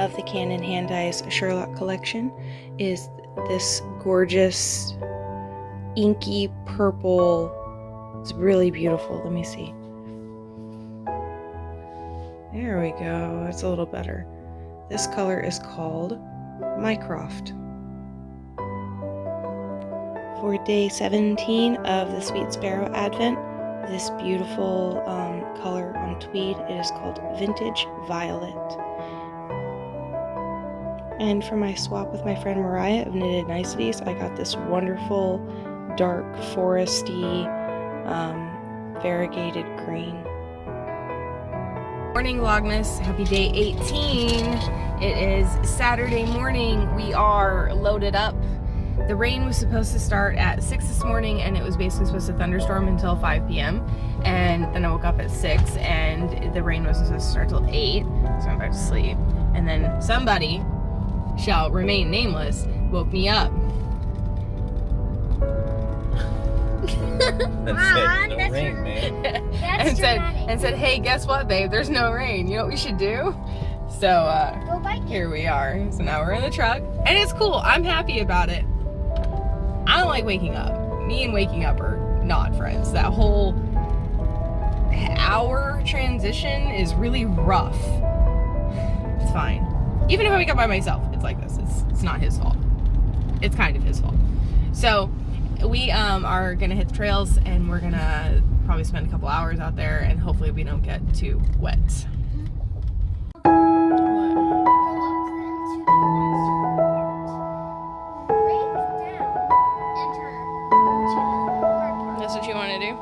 of the Canon Hand-Eyes Sherlock collection is this gorgeous inky purple. It's really beautiful. Let me see. There we go. It's a little better. This color is called Mycroft. For day 17 of the Sweet Sparrow Advent, this beautiful color on tweed, it is called Vintage Violet. And for my swap with my friend Mariah of Knitted Niceties, I got this wonderful dark foresty variegated green. Morning Vlogmas, happy day 18. It is Saturday morning. We are loaded up. The rain was supposed to start at 6 this morning, and it was basically supposed to thunderstorm until 5 p.m. And then I woke up at 6 and the rain wasn't supposed to start till 8, so I went back to sleep. And then somebody, shall remain nameless, woke me up. No rain, man. and said, hey, guess what, babe? There's no rain. You know what we should do? So here we are. So now we're in the truck, and it's cool. I'm happy about it. I don't like waking up. Me and waking up are not friends. That whole hour transition is really rough. It's fine. Even if I wake up by myself, it's like this. It's not his fault. It's kind of his fault. So we are gonna hit the trails, and we're gonna probably spend a couple hours out there, and hopefully we don't get too wet. That's what you want to do?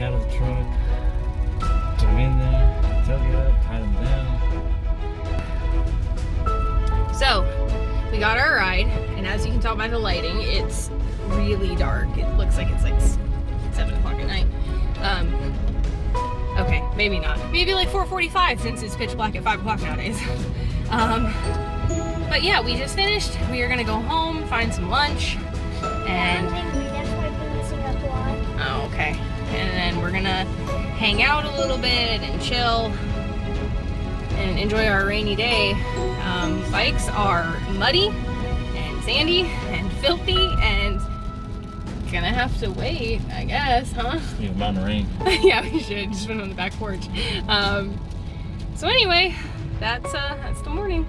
Out of the truck, put them in there, tug it up, tie them down. So we got our ride, and as you can tell by the lighting, it's really dark. It looks like it's like 7 o'clock at night. Okay, maybe not. Maybe like 4:45 since it's pitch black at 5 o'clock nowadays. But yeah, we just finished. We are gonna go home, find some lunch, and oh, okay. And then we're gonna hang out a little bit and chill and enjoy our rainy day. Bikes are muddy and sandy and filthy, and gonna have to wait, I guess, huh? Yeah, about the rain. Yeah, we should just put it on the back porch. So anyway, that's the morning.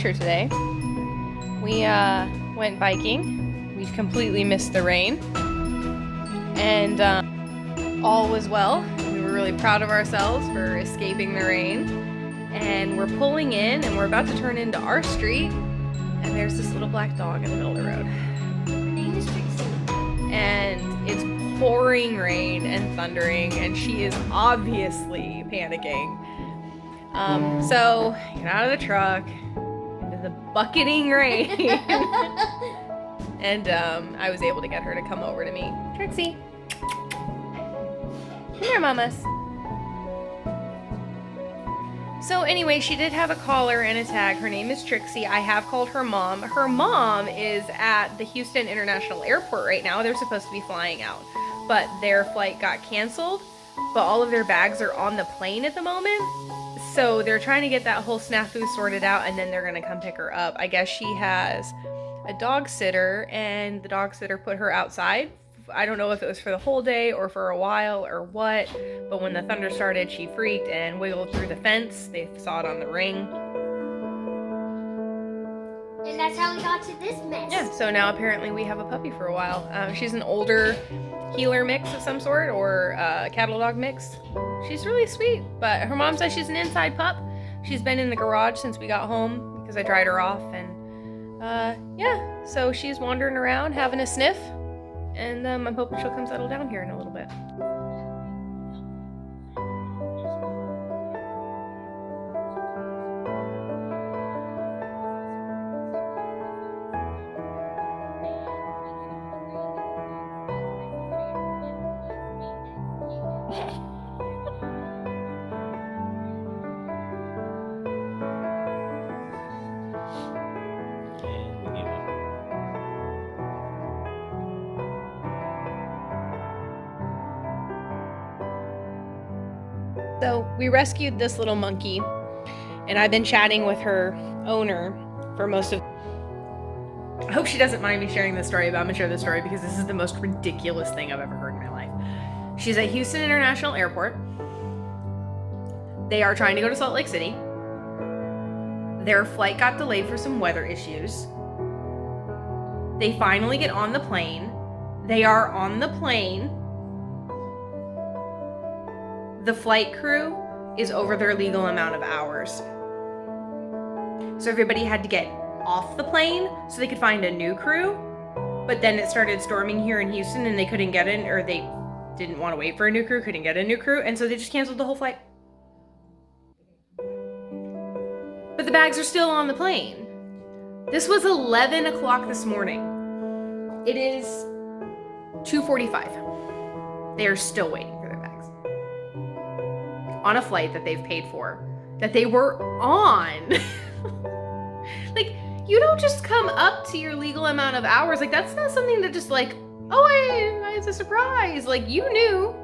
Today we went biking. We completely missed the rain, and all was well. We were really proud of ourselves for escaping the rain, and we're pulling in, and we're about to turn into our street, and there's this little black dog in the middle of the road. Her name is Tracy, and it's pouring rain and thundering, and she is obviously panicking. So get out of the truck, the bucketing rain. And I was able to get her to come over to me. Trixie, come here, mamas. So anyway, she did have a collar and a tag. Her name is Trixie. I have called her mom. Her mom is at the Houston International Airport right now. They're supposed to be flying out, but their flight got canceled, but all of their bags are on the plane at the moment. So they're trying to get that whole snafu sorted out, and then they're gonna come pick her up. I guess she has a dog sitter, and the dog sitter put her outside. I don't know if it was for the whole day or for a while or what, but when the thunder started, she freaked and wiggled through the fence. They saw it on the ring. And that's how we got to this mess. Yeah, so now apparently we have a puppy for a while. She's an older heeler mix of some sort, or cattle dog mix. She's really sweet, but her mom says she's an inside pup. She's been in the garage since we got home because I dried her off, and yeah, so she's wandering around having a sniff, and I'm hoping she'll come settle down here in a little bit. So we rescued this little monkey, and I've been chatting with her owner for most of... I hope she doesn't mind me sharing this story, but I'm gonna share this story because this is the most ridiculous thing I've ever heard in my life. She's at Houston International Airport. They are trying to go to Salt Lake City. Their flight got delayed for some weather issues. They finally get on the plane. They are on the plane. The flight crew is over their legal amount of hours. So everybody had to get off the plane so they could find a new crew. But then it started storming here in Houston and they couldn't get in, or they didn't want to wait for a new crew, couldn't get a new crew, and so they just canceled the whole flight. But the bags are still on the plane. This was 11 o'clock this morning. It is 2:45. They are still waiting for their bags. On a flight that they've paid for, that they were on. Like, you don't just come up to your legal amount of hours. Like, that's not something that just like, oh, it's a surprise. Like, you knew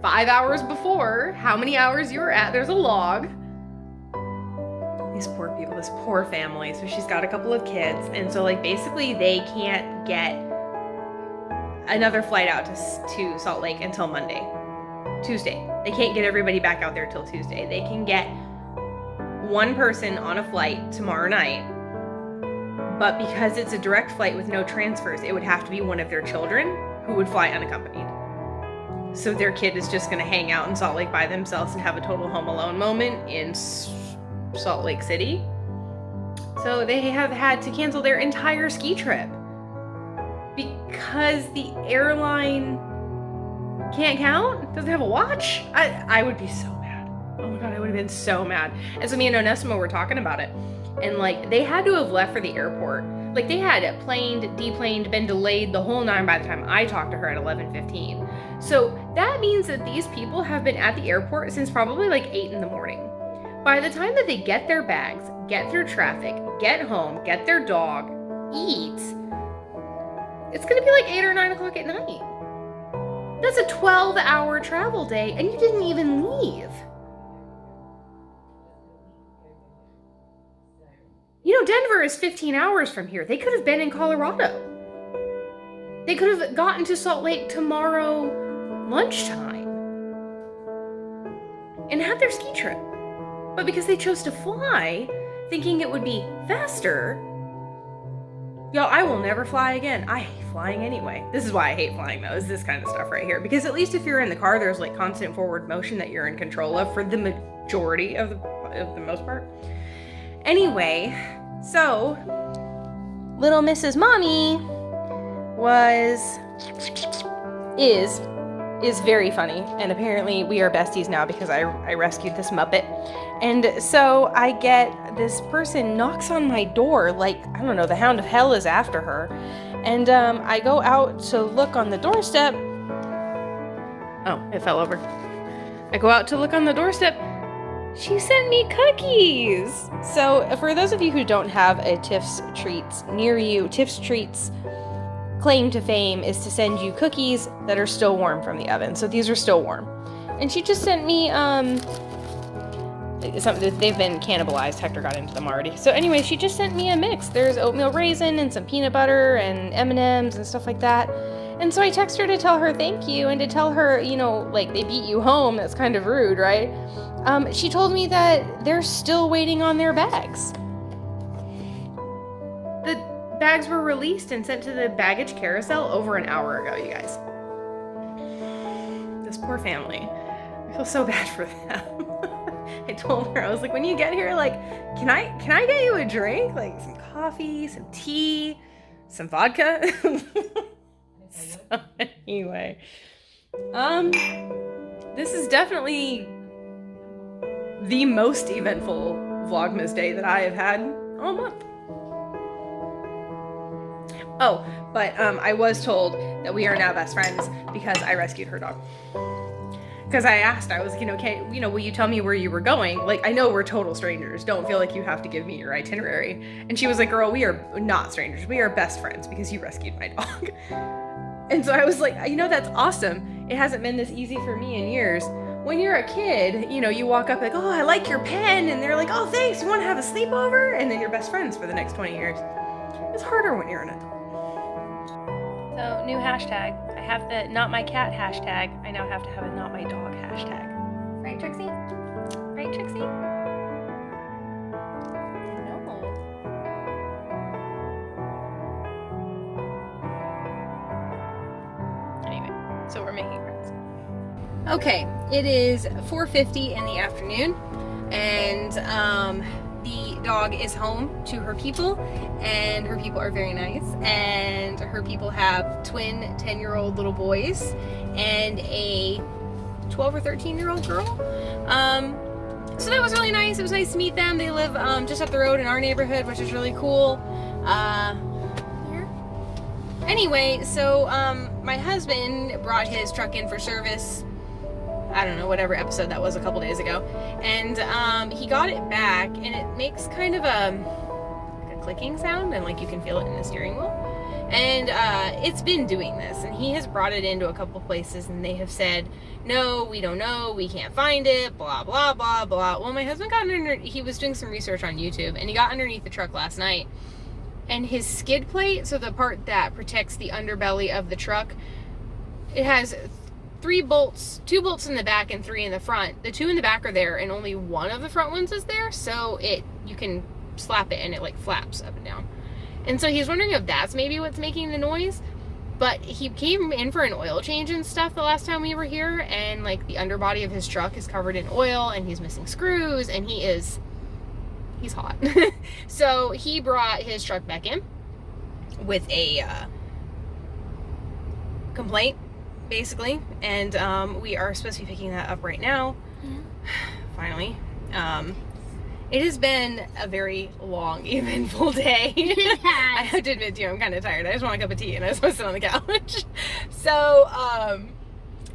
5 hours before how many hours you were at. There's a log. These poor people, this poor family. So she's got a couple of kids. And so, like, basically they can't get another flight out to Salt Lake until Tuesday. They can't get everybody back out there till Tuesday. They can get one person on a flight tomorrow night. But because it's a direct flight with no transfers, it would have to be one of their children who would fly unaccompanied. So their kid is just gonna hang out in Salt Lake by themselves and have a total Home Alone moment in Salt Lake City. So they have had to cancel their entire ski trip because the airline can't count? Doesn't have a watch? I would be so mad. Oh my God, I would have been so mad. And so me and Onesimo were talking about it. And like, they had to have left for the airport. Like, they had planed, deplaned, been delayed the whole 9 by the time I talked to her at 11:15. So that means that these people have been at the airport since probably like 8 in the morning. By the time that they get their bags, get through traffic, get home, get their dog, eat, it's gonna be like 8 or 9 o'clock at night. That's a 12-hour travel day, and you didn't even leave. You know, Denver is 15 hours from here. They could have been in Colorado. They could have gotten to Salt Lake tomorrow lunchtime and had their ski trip. But because they chose to fly, thinking it would be faster, y'all, I will never fly again. I hate flying anyway. This is why I hate flying, though, is this kind of stuff right here. Because at least if you're in the car, there's like constant forward motion that you're in control of for the majority of the most part. Anyway, so little Mrs. Mommy is very funny, and apparently we are besties now because I rescued this Muppet. And so I get this person knocks on my door like, I don't know, the hound of hell is after her. And I go out to look on the doorstep. Oh, it fell over. I go out to look on the doorstep. She sent me cookies. So for those of you who don't have a Tiff's Treats near you, Tiff's Treats claim to fame is to send you cookies that are still warm from the oven. So these are still warm. And she just sent me something. They've been cannibalized. Hector got into them already. So anyway, she just sent me a mix. There's oatmeal raisin and some peanut butter and M&Ms and stuff like that. And so I text her to tell her thank you and to tell her, you know, like, they beat you home. That's kind of rude, right? She told me that they're still waiting on their bags. bags were released and sent to the baggage carousel over an hour ago, you guys. This poor family. I feel so bad for them. I told her, I was like, when you get here, like, can I get you a drink? Like some coffee, some tea, some vodka? So anyway, this is definitely the most eventful Vlogmas day that I have had all month. Oh, but I was told that we are now best friends because I rescued her dog. Because I asked, I was like, will you tell me where you were going? Like, I know we're total strangers. Don't feel like you have to give me your itinerary. And she was like, girl, we are not strangers. We are best friends because you rescued my dog. And so I was like, that's awesome. It hasn't been this easy for me in years. When you're a kid, you walk up like, oh, I like your pen. And they're like, oh, thanks. You want to have a sleepover? And then you're best friends for the next 20 years. It's harder when you're an adult. So, new hashtag. I have the not my cat hashtag. I now have to have a not my dog hashtag. Right, Trixie? Right, Trixie? I know. Anyway, so we're making friends. Okay, it is 4:50 in the afternoon, and the dog is home to her people, and her people are very nice, and her people have twin 10-year-old little boys and a 12 or 13-year-old girl. So that was really nice. It was nice to meet them. They live just up the road in our neighborhood, which is really cool. Yeah. Anyway, so my husband brought his truck in for service. I don't know, whatever episode that was a couple days ago. And he got it back, and it makes kind of a clicking sound, and like you can feel it in the steering wheel. And it's been doing this, and he has brought it into a couple places, and they have said, no, we don't know, we can't find it, blah, blah, blah, blah. Well, my husband got he was doing some research on YouTube, and he got underneath the truck last night, and his skid plate, so the part that protects the underbelly of the truck, it has 3 bolts, 2 bolts in the back and 3 in the front. The 2 in the back are there, and only one of the front ones is there, so you can slap it and it like flaps up and down. And so he's wondering if that's maybe what's making the noise. But he came in for an oil change and stuff the last time we were here, and like the underbody of his truck is covered in oil, and he's missing screws, and he's hot. So he brought his truck back in with a complaint, basically, and we are supposed to be picking that up right now. Finally. It has been a very long, eventful day. I have to admit to you, I'm kind of tired. I just want a cup of tea, and I was supposed to sit on the couch. So,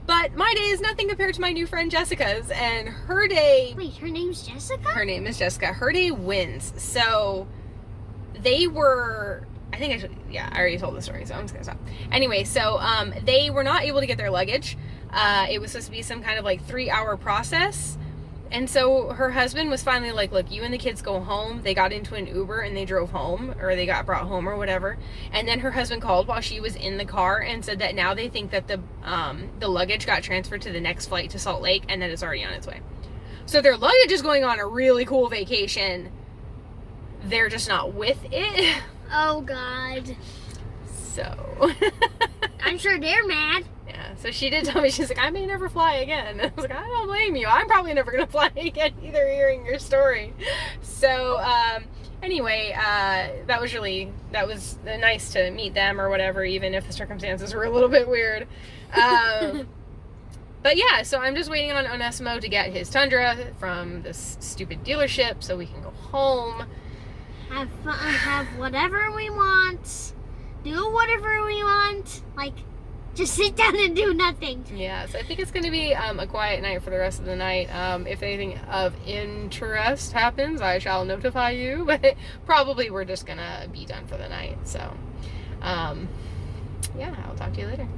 but my day is nothing compared to my new friend Jessica's, and her day... Wait, her name's Jessica? Her name is Jessica. Her day wins. So, they were... I already told the story, so I'm just gonna stop. Anyway, so they were not able to get their luggage. It was supposed to be some kind of like 3-hour process, and so her husband was finally like, look, you and the kids go home. They got into an Uber and they drove home, or they got brought home or whatever. And then her husband called while she was in the car and said that now they think that the luggage got transferred to the next flight to Salt Lake, and that it's already on its way. So their luggage is going on a really cool vacation. They're just not with it. Oh, God. So. I'm sure they're mad. Yeah, so she did tell me, she's like, I may never fly again. I was like, I don't blame you. I'm probably never going to fly again either, hearing your story. So, anyway, that was nice to meet them or whatever, even if the circumstances were a little bit weird. But yeah, so I'm just waiting on Onesimo to get his Tundra from this stupid dealership so we can go home. Have fun, have whatever we want, do whatever we want, like, just sit down and do nothing. Yeah, so I think it's going to be a quiet night for the rest of the night. If anything of interest happens, I shall notify you, but probably we're just going to be done for the night. So, yeah, I'll talk to you later.